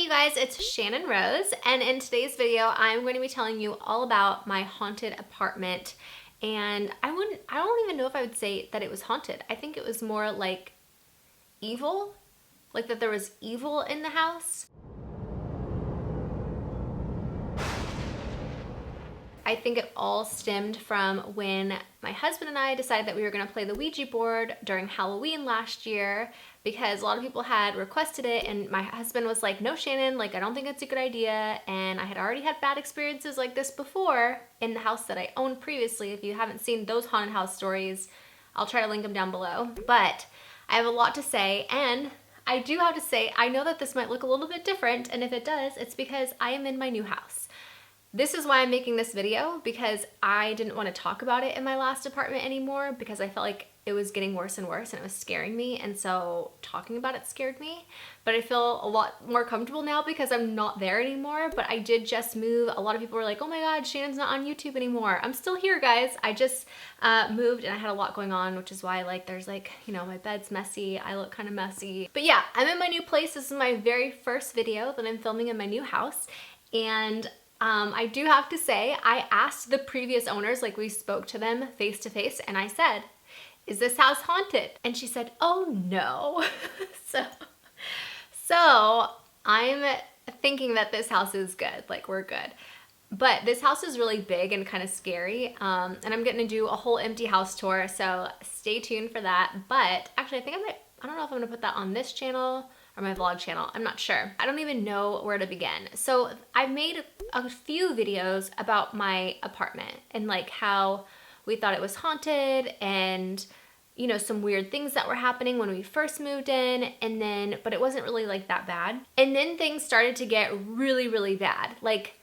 you guys, it's Channon Rose, and in today's video I'm going to be telling you all about my haunted apartment. And I don't even know if I would say that it was haunted. I think it was more like evil, like that there was evil in the house. I think it all stemmed from when my husband and I decided that we were going to play the Ouija board during Halloween last year, because a lot of people had requested it, and my husband was like, no, Shannon, like, I don't think it's a good idea. And I had already had bad experiences like this before in the house that I owned previously. If you haven't seen those haunted house stories, I'll try to link them down below. But I have a lot to say, and I do have to say, I know that this might look a little bit different, and if it does, it's because I am in my new house. This is why I'm making this video, because I didn't want to talk about it in my last apartment anymore, because I felt like it was getting worse and worse and it was scaring me, and so talking about it scared me. But I feel a lot more comfortable now because I'm not there anymore. But I did just move. A lot of people were like, oh my god, Shannon's not on YouTube anymore. I'm still here, guys. I just moved and I had a lot going on, which is why, like, there's like, you know, my bed's messy, I look kind of messy. But yeah, I'm in my new place. This is my very first video that I'm filming in my new house. And I do have to say, I asked the previous owners, like, we spoke to them face to face, and I said, is this house haunted? And she said, oh no. so I'm thinking that this house is good, like, we're good. But this house is really big and kind of scary, and I'm getting to do a whole empty house tour, so stay tuned for that. But actually, I don't know if I'm gonna put that on this channel or my vlog channel. I'm not sure. I don't even know where to begin. So I've made a few videos about my apartment and like how we thought it was haunted, and you know, some weird things that were happening when we first moved in, and then, but it wasn't really like that bad. And then things started to get really, really bad. Like,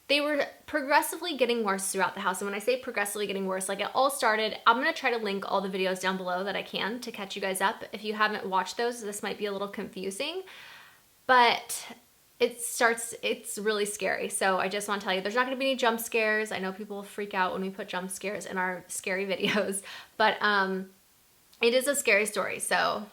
they were progressively getting worse throughout the house. And when I say progressively getting worse, like, it all started, I'm gonna try to link all the videos down below that I can to catch you guys up. If you haven't watched those, this might be a little confusing, but it's really scary. So I just want to tell you, there's not gonna be any jump scares. I know people freak out when we put jump scares in our scary videos, but it is a scary story. So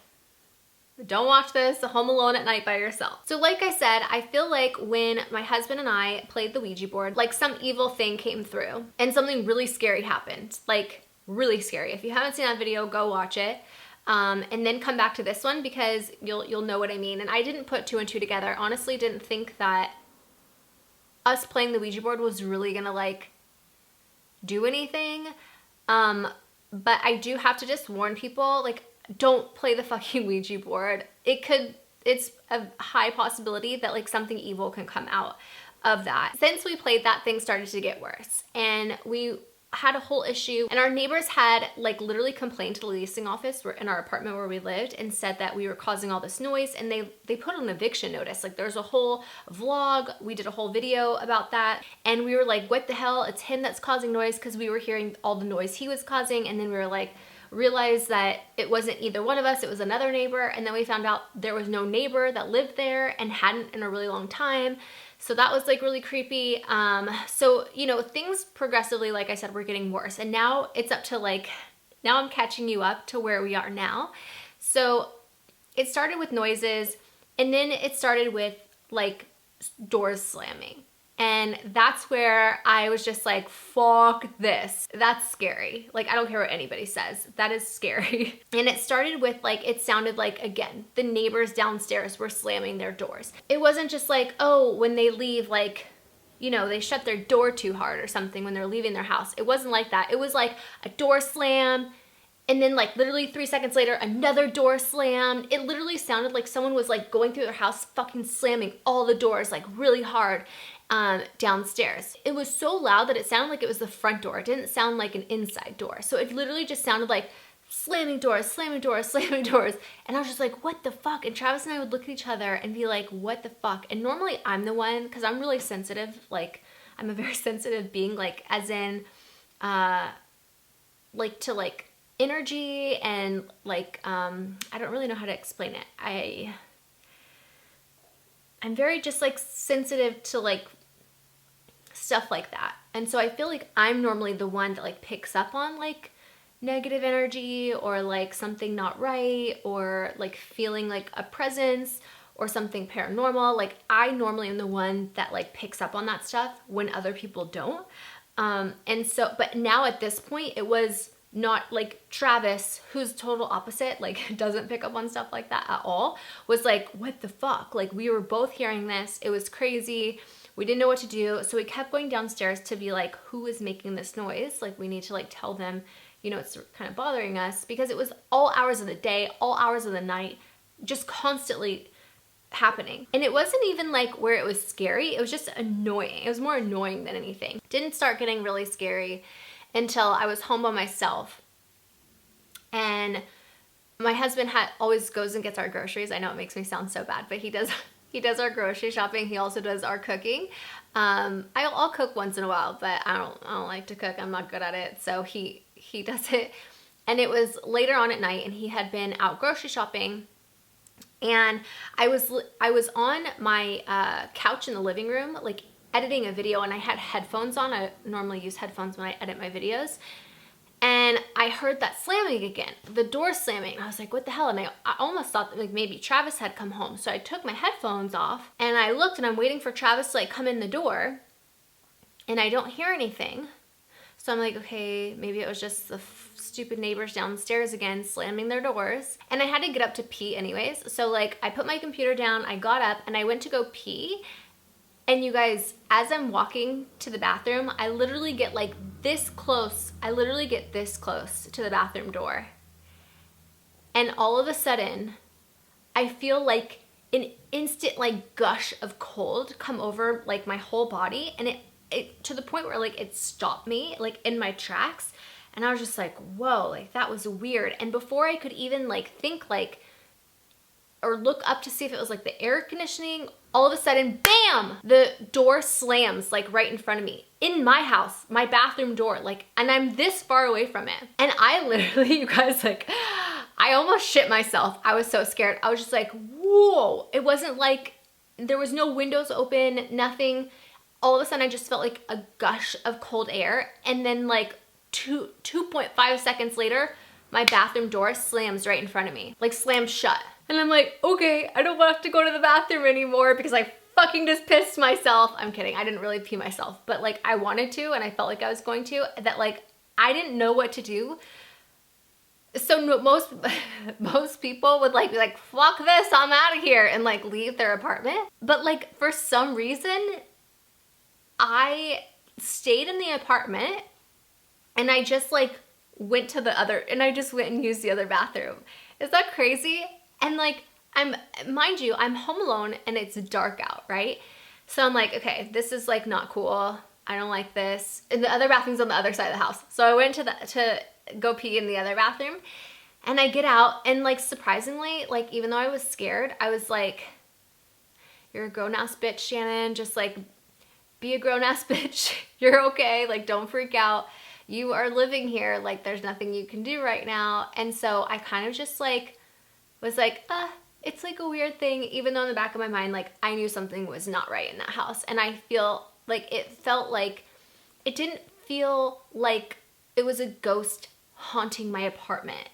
don't watch this home alone at night by yourself. So like I said, I feel like when my husband and I played the Ouija board, like, some evil thing came through and something really scary happened, like really scary. If you haven't seen that video, go watch it. And then come back to this one, because you'll know what I mean. And I didn't put two and two together. Honestly, didn't think that us playing the Ouija board was really gonna like do anything. But I do have to just warn people, like, don't play the fucking Ouija board. It's a high possibility that like something evil can come out of that. Since we played that, things started to get worse, and we had a whole issue, and our neighbors had like literally complained to the leasing office in our apartment where we lived, and said that we were causing all this noise, and they put an eviction notice. Like, there's a whole vlog, we did a whole video about that, and we were like, what the hell, it's him that's causing noise, because we were hearing all the noise he was causing. And then we were like, realized that it wasn't either one of us, it was another neighbor. And then we found out there was no neighbor that lived there and hadn't in a really long time. So that was like really creepy. So, you know, things progressively, like I said, were getting worse. And now it's up to like, now I'm catching you up to where we are now. So it started with noises, and then it started with like doors slamming. And that's where I was just like, fuck this. That's scary. Like, I don't care what anybody says. That is scary. And it started with like, it sounded like, again, the neighbors downstairs were slamming their doors. It wasn't just like, oh, when they leave, like, you know, they shut their door too hard or something when they're leaving their house. It wasn't like that. It was like a door slam, and then like literally 3 seconds later, another door slammed. It literally sounded like someone was like going through their house, fucking slamming all the doors like really hard. Downstairs. It was so loud that it sounded like it was the front door. It didn't sound like an inside door. So it literally just sounded like slamming doors, slamming doors, slamming doors. And I was just like, what the fuck? And Travis and I would look at each other and be like, what the fuck? And normally I'm the one, because I'm really sensitive. Like, I'm a very sensitive being, like, as in, like, to like energy and like, I don't really know how to explain it. I'm very just like sensitive to like stuff like that. And so I feel like I'm normally the one that like picks up on like negative energy, or like something not right, or like feeling like a presence, or something paranormal. Like I normally am the one that like picks up on that stuff when other people don't. And so, but now at this point, it was not like Travis, who's total opposite, like doesn't pick up on stuff like that at all, was like, what the fuck? Like we were both hearing this. It was crazy. We didn't know what to do. So we kept going downstairs to be like, who is making this noise? Like we need to like tell them, you know, it's kind of bothering us, because it was all hours of the day, all hours of the night, just constantly happening. And it wasn't even like where it was scary. It was just annoying. It was more annoying than anything. Didn't start getting really scary until I was home by myself. And my husband always goes and gets our groceries. I know it makes me sound so bad, but he does our grocery shopping. He also does our cooking. I'll cook once in a while, but I don't like to cook. I'm not good at it. So he does it. And it was later on at night, and he had been out grocery shopping. And I was on my couch in the living room, like editing a video, and I had headphones on. I normally use headphones when I edit my videos. And I heard that slamming again, the door slamming. I was like, what the hell? And I almost thought that like maybe Travis had come home. So I took my headphones off and I looked, and I'm waiting for Travis to like come in the door, and I don't hear anything. So I'm like, okay, maybe it was just the stupid neighbors downstairs again slamming their doors. And I had to get up to pee anyways. So like I put my computer down, I got up and I went to go pee. And you guys, as I'm walking to the bathroom, I literally get like this close. I literally get this close to the bathroom door. And all of a sudden, I feel like an instant like gush of cold come over like my whole body. And it to the point where like it stopped me like in my tracks. And I was just like, whoa, like that was weird. And before I could even like think like, or look up to see if it was like the air conditioning, all of a sudden, bam, the door slams like right in front of me in my house, my bathroom door, like, and I'm this far away from it. And I literally, you guys, like, I almost shit myself. I was so scared. I was just like, whoa. It wasn't like, there was no windows open, nothing. All of a sudden I just felt like a gush of cold air. And then like 2.5 seconds later, my bathroom door slams right in front of me, like slammed shut. And I'm like, okay, I don't want to go to the bathroom anymore because I fucking just pissed myself. I'm kidding. I didn't really pee myself, but like I wanted to, and I felt like I was going to, that like I didn't know what to do. So most people would like be like, fuck this, I'm out of here, and like leave their apartment. But like for some reason, I stayed in the apartment, and I just like went and used the other bathroom. Is that crazy? And like, mind you, I'm home alone and it's dark out, right? So I'm like, okay, this is like not cool. I don't like this. And the other bathroom's on the other side of the house. So I went to go pee in the other bathroom, and I get out, and like surprisingly, like even though I was scared, I was like, you're a grown ass bitch, Shannon. Just like be a grown ass bitch. You're okay. Like don't freak out. You are living here. Like there's nothing you can do right now. And so I kind of just like was like, it's like a weird thing, even though in the back of my mind, like I knew something was not right in that house. And I feel like it didn't feel like it was a ghost haunting my apartment.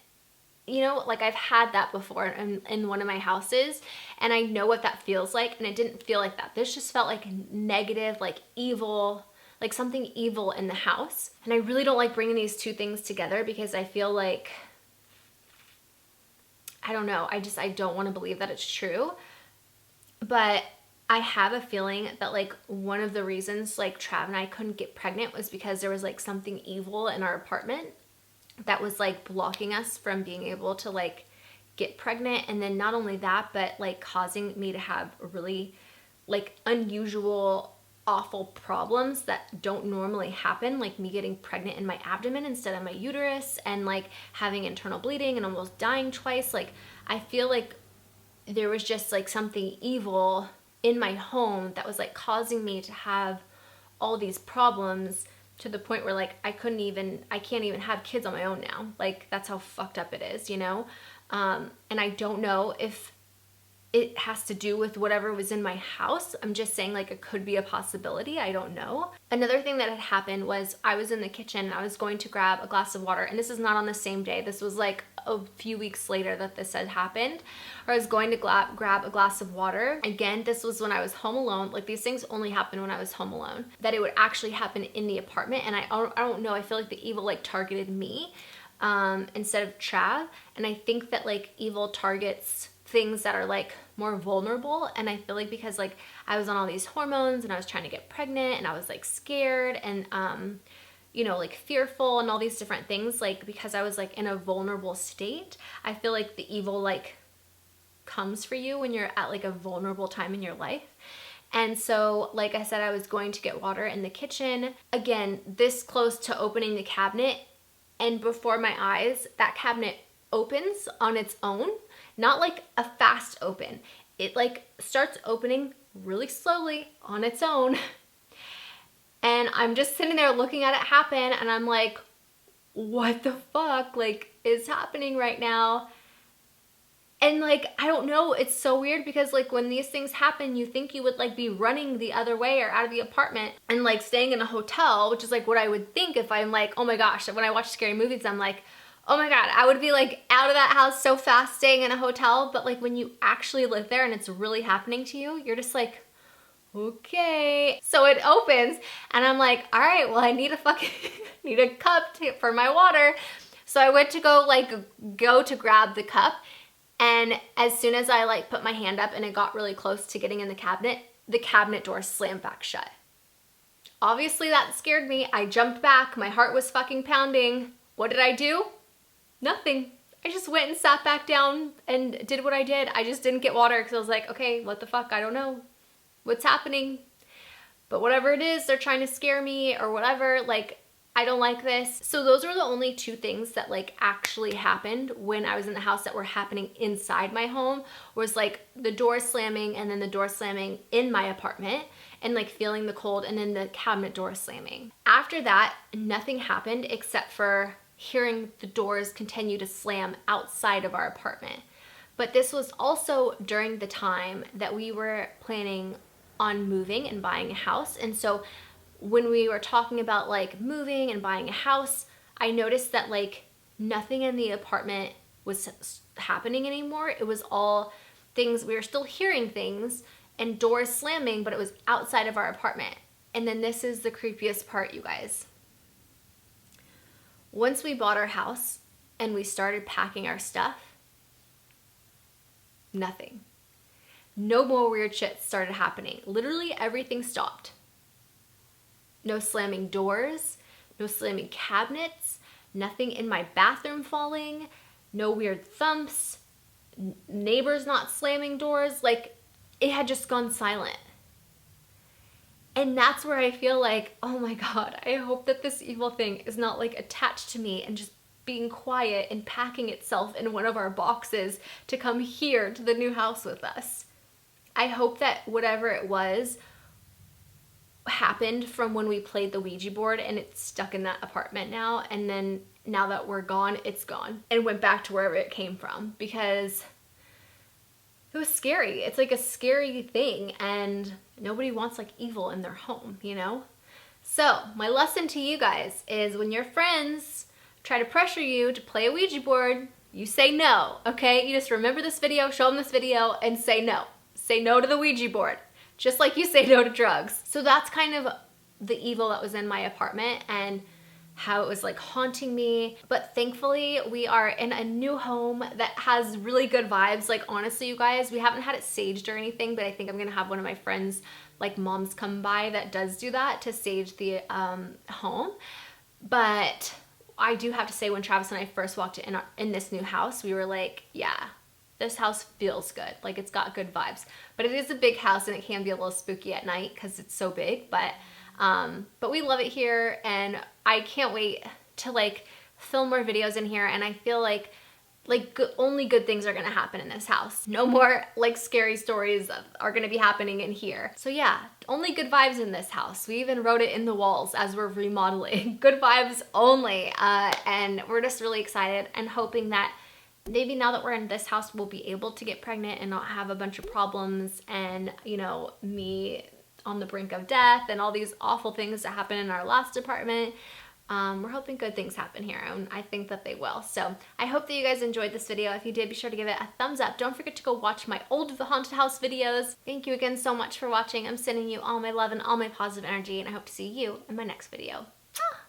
You know, like I've had that before in one of my houses, and I know what that feels like, and it didn't feel like that. This just felt like negative, like evil, like something evil in the house. And I really don't like bringing these two things together because I feel like, I don't know, I don't want to believe that it's true. But I have a feeling that like one of the reasons like Trav and I couldn't get pregnant was because there was like something evil in our apartment that was like blocking us from being able to like get pregnant. And then not only that, but like causing me to have really like unusual, awful problems that don't normally happen, like me getting pregnant in my abdomen instead of my uterus, and like having internal bleeding and almost dying twice. Like I feel like there was just like something evil in my home that was like causing me to have all these problems, to the point where like I can't even have kids on my own now. Like that's how fucked up it is, you know? And I don't know if it has to do with whatever was in my house. I'm just saying like it could be a possibility. I don't know. Another thing that had happened was I was in the kitchen and I was going to grab a glass of water, and this is not on the same day. This was like a few weeks later that this had happened. Or I was going to grab a glass of water. Again, this was when I was home alone. Like these things only happen when I was home alone. That it would actually happen in the apartment, and I don't know. I feel like the evil like targeted me instead of Trav, and I think that like evil targets things that are like more vulnerable. And I feel like because like I was on all these hormones and I was trying to get pregnant and I was like scared and you know, like fearful and all these different things, like because I was like in a vulnerable state, I feel like the evil like comes for you when you're at like a vulnerable time in your life. And so like I said, I was going to get water in the kitchen, again this close to opening the cabinet, and before my eyes that cabinet opens on its own. Not like a fast open. It like starts opening really slowly on its own. And I'm just sitting there looking at it happen, and I'm like, what the fuck like is happening right now? And like, I don't know, it's so weird because like when these things happen, you think you would like be running the other way or out of the apartment and like staying in a hotel, which is like what I would think if I'm like, oh my gosh, when I watch scary movies, I'm like, oh my God, I would be like out of that house so fast staying in a hotel. But like when you actually live there and it's really happening to you, you're just like, okay. So it opens and I'm like, all right, well I need a fucking, need a cup for my water. So I went to go to grab the cup. And as soon as I like put my hand up and it got really close to getting in the cabinet door slammed back shut. Obviously that scared me. I jumped back. My heart was fucking pounding. What did I do? Nothing. I just went and sat back down and did what I did. I just didn't get water because I was like, okay, what the fuck? I don't know what's happening. But whatever it is, they're trying to scare me or whatever. Like, I don't like this. So those were the only two things that like actually happened when I was in the house that were happening inside my home, was like the door slamming and then the door slamming in my apartment and like feeling the cold and then the cabinet door slamming. After that, nothing happened except for hearing the doors continue to slam outside of our apartment. But this was also during the time that we were planning on moving and buying a house. And so when we were talking about like moving and buying a house, I noticed that like nothing in the apartment was happening anymore. It was all things, we were still hearing things and doors slamming, but it was outside of our apartment. And then this is the creepiest part, you guys. Once we bought our house and we started packing our stuff, nothing. No more weird shit started happening. Literally everything stopped. No slamming doors, no slamming cabinets, nothing in my bathroom falling, no weird thumps, neighbors not slamming doors. Like it had just gone silent. And that's where I feel like, oh my God, I hope that this evil thing is not like attached to me and just being quiet and packing itself in one of our boxes to come here to the new house with us. I hope that whatever it was happened from when we played the Ouija board and it's stuck in that apartment now. And then now that we're gone, it's gone and went back to wherever it came from, because it was scary. It's like a scary thing and nobody wants like evil in their home, you know? So my lesson to you guys is when your friends try to pressure you to play a Ouija board, you say no, okay? You just remember this video, show them this video and say no. Say no to the Ouija board, just like you say no to drugs. So that's kind of the evil that was in my apartment and how it was like haunting me. But thankfully we are in a new home that has really good vibes. Like honestly, you guys, we haven't had it saged or anything, but I think I'm gonna have one of my friends, like moms, come by that does do that to sage the home. But I do have to say, when Travis and I first walked in this new house, we were like, yeah, this house feels good. Like it's got good vibes. But it is a big house and it can be a little spooky at night because it's so big. But we love it here and I can't wait to like film more videos in here. And I feel like only good things are gonna happen in this house. No more like scary stories are gonna be happening in here. So yeah, only good vibes in this house. We even wrote it in the walls as we're remodeling. Good vibes only. And we're just really excited and hoping that maybe now that we're in this house, we'll be able to get pregnant and not have a bunch of problems and, you know, me on the brink of death and all these awful things that happened in our last apartment. We're hoping good things happen here, and I think that they will. So I hope that you guys enjoyed this video. If you did, be sure to give it a thumbs up. Don't forget to go watch my old haunted house videos. Thank you again so much for watching. I'm sending you all my love and all my positive energy, and I hope to see you in my next video.